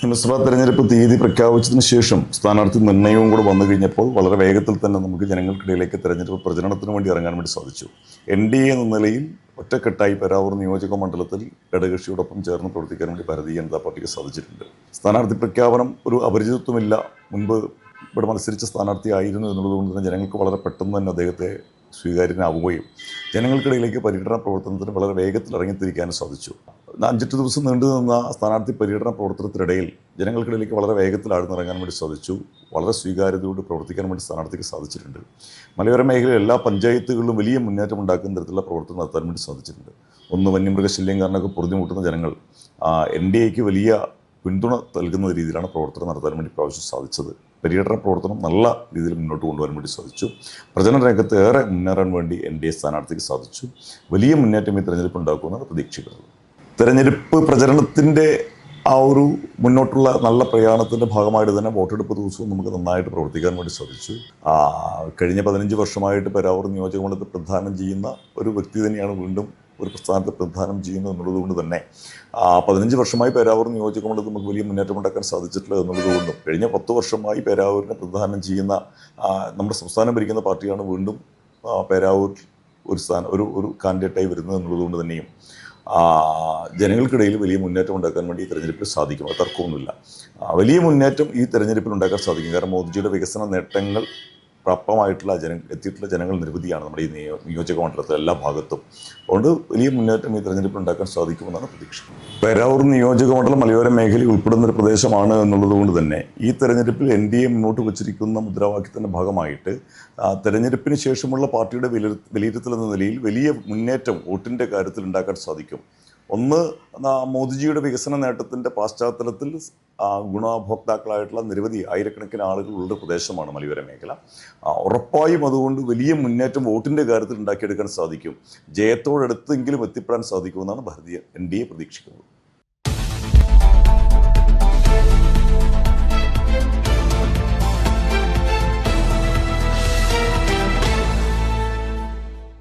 നിയമസഭാ തെരഞ്ഞെടുപ്പ് തീയതി പ്രഖ്യാപിച്ചതിന് ശേഷം സ്ഥാനാർത്ഥി നിർണയവും കൂടെ വന്നു കഴിഞ്ഞപ്പോൾ വളരെ വേഗത്തിൽ തന്നെ നമുക്ക് ജനങ്ങൾക്കിടയിലേക്ക് തെരഞ്ഞെടുപ്പ് പ്രചരണത്തിന് വേണ്ടി ഇറങ്ങാൻ വേണ്ടി സാധിച്ചു. NDA എന്ന നിലയിൽ ഒറ്റക്കെട്ടായി പേരാവൂർ നിയോജക മണ്ഡലത്തിൽ ഘടകകക്ഷിയോടൊപ്പം ചേർന്ന് പ്രവർത്തിക്കാൻ വേണ്ടി ഭാരതീയ ജനതാ പാർട്ടിക്ക് സാധിച്ചിട്ടുണ്ട്. സ്ഥാനാർത്ഥി പ്രഖ്യാപനം ഒരു അപരിചിതത്വമില്ല. മുൻപ് ഇവിടെ മത്സരിച്ച സ്ഥാനാർത്ഥിയായിരുന്നു എന്നുള്ളതുകൊണ്ട് തന്നെ ജനങ്ങൾക്ക് വളരെ പെട്ടെന്ന് തന്നെ അദ്ദേഹത്തെ സ്വീകാര്യനാവുകയും ജനങ്ങൾക്കിടയിലേക്ക് പര്യടന പ്രവർത്തനത്തിന് വളരെ വേഗത്തിൽ ഇറങ്ങിത്തിരിക്കാനും സാധിച്ചു. 5-8 ദിവസം നീണ്ടു നിന്ന സ്ഥാനാർത്ഥി പര്യടന പ്രവർത്തനത്തിനിടയിൽ ജനങ്ങൾക്കിടയിലേക്ക് വളരെ വേഗത്തിൽ ആഴ്ന്നിറങ്ങാൻ വേണ്ടി സാധിച്ചു. വളരെ സ്വീകാര്യതയോട് പ്രവർത്തിക്കാൻ വേണ്ടി സ്ഥാനാർത്ഥിക്ക് സാധിച്ചിട്ടുണ്ട്. മലയോര മേഖലയിലെ എല്ലാ പഞ്ചായത്തുകളിലും വലിയ മുന്നേറ്റം ഉണ്ടാക്കുന്ന തരത്തിലുള്ള പ്രവർത്തനം നടത്താൻ വേണ്ടി സാധിച്ചിട്ടുണ്ട്. ഒന്ന്, വന്യമൃഗശല്യം കാരണമൊക്കെ പൊറുതിമുട്ടുന്ന ജനങ്ങൾ NDAക്ക് വലിയ പിന്തുണ നൽകുന്ന രീതിയിലാണ് പ്രവർത്തനം നടത്താൻ വേണ്ടി പ്രാവശ്യം സാധിച്ചത്. പര്യടന പ്രവർത്തനം നല്ല രീതിയിൽ മുന്നോട്ട് കൊണ്ടുപോകാൻ വേണ്ടി സാധിച്ചു. പ്രചരണ രംഗത്ത് ഏറെ മുന്നേറാൻ വേണ്ടി NDA സ്ഥാനാർത്ഥിക്ക് സാധിച്ചു. വലിയ മുന്നേറ്റം ഈ തെരഞ്ഞെടുപ്പ് ഉണ്ടാക്കുമെന്നാണ് പ്രതീക്ഷിക്കുന്നത്. തെരഞ്ഞെടുപ്പ് പ്രചരണത്തിൻ്റെ ആ ഒരു മുന്നോട്ടുള്ള നല്ല പ്രയാണത്തിൻ്റെ ഭാഗമായിട്ട് തന്നെ വോട്ടെടുപ്പ് ദിവസവും നമുക്ക് നന്നായിട്ട് പ്രവർത്തിക്കാൻ വേണ്ടി സാധിച്ചു. കഴിഞ്ഞ 15 വർഷമായിട്ട് പേരാവൂർ നിയോജകമണ്ഡലത്തിൽ പ്രധാനം ചെയ്യുന്ന ഒരു വ്യക്തി തന്നെയാണ് വീണ്ടും ഒരു പ്രസ്ഥാനത്തെ പ്രധാനം ചെയ്യുന്നു എന്നുള്ളതുകൊണ്ട് തന്നെ 15 വർഷമായി പേരാവൂർ നിയോജകമണ്ഡലത്തിൽ നമുക്ക് വലിയ മുന്നേറ്റം ഉണ്ടാക്കാൻ സാധിച്ചിട്ടില്ല എന്നുള്ളതുകൊണ്ടും കഴിഞ്ഞ 10 വർഷമായി പേരാവൂരിനെ പ്രധാനം ചെയ്യുന്ന നമ്മുടെ സംസ്ഥാനം ഭരിക്കുന്ന പാർട്ടിയാണ് വീണ്ടും പേരാവൂർ ഒരു കാൻഡിഡേറ്റായി വരുന്നത് എന്നുള്ളതുകൊണ്ട് തന്നെയും ജനങ്ങൾക്കിടയിൽ വലിയ മുന്നേറ്റം ഉണ്ടാക്കാൻ വേണ്ടി ഈ തെരഞ്ഞെടുപ്പിൽ സാധിക്കും. അത് തർക്കമൊന്നുമില്ല. വലിയ മുന്നേറ്റം ഈ തെരഞ്ഞെടുപ്പിൽ ഉണ്ടാക്കാൻ സാധിക്കും. കാരണം മോദിജിയുടെ വികസന നേട്ടങ്ങൾ പ്രാപ്തമായിട്ടുള്ള എത്തിയിട്ടുള്ള ജനങ്ങൾ നിരവധിയാണ് നമ്മുടെ ഈ നിയോജക മണ്ഡലത്തിൽ എല്ലാ ഭാഗത്തും. അതുകൊണ്ട് വലിയ മുന്നേറ്റം ഈ തെരഞ്ഞെടുപ്പിൽ ഉണ്ടാക്കാൻ സാധിക്കുമെന്നാണ് പ്രതീക്ഷ. പേരാവൂർ നിയോജക മണ്ഡലം മലയോര മേഖലയിൽ ഉൾപ്പെടുന്ന ഒരു പ്രദേശമാണ് എന്നുള്ളത് കൊണ്ട് തന്നെ ഈ തെരഞ്ഞെടുപ്പിൽ NDA മുന്നോട്ട് വച്ചിരിക്കുന്ന മുദ്രാവാക്യത്തിൻ്റെ ഭാഗമായിട്ട് തെരഞ്ഞെടുപ്പിന് ശേഷമുള്ള പാർട്ടിയുടെ വിലയിരുത്തൽ എന്ന നിലയിൽ വലിയ മുന്നേറ്റം വോട്ടിൻ്റെ കാര്യത്തിൽ ഉണ്ടാക്കാൻ സാധിക്കും. ഒന്ന്, മോദിജിയുടെ വികസന നേട്ടത്തിൻ്റെ പശ്ചാത്തലത്തിൽ ഗുണഭോക്താക്കളായിട്ടുള്ള നിരവധി ആയിരക്കണക്കിന് ആളുകളുള്ള പ്രദേശമാണ് മലയോര മേഖല. ഉറപ്പായും അതുകൊണ്ട് വലിയ മുന്നേറ്റം വോട്ടിൻ്റെ കാര്യത്തിൽ ഉണ്ടാക്കിയെടുക്കാൻ സാധിക്കും. ജയത്തോടടുത്തെങ്കിലും എത്തിപ്പെടാൻ സാധിക്കുമെന്നാണ് NDA പ്രതീക്ഷിക്കുന്നത്.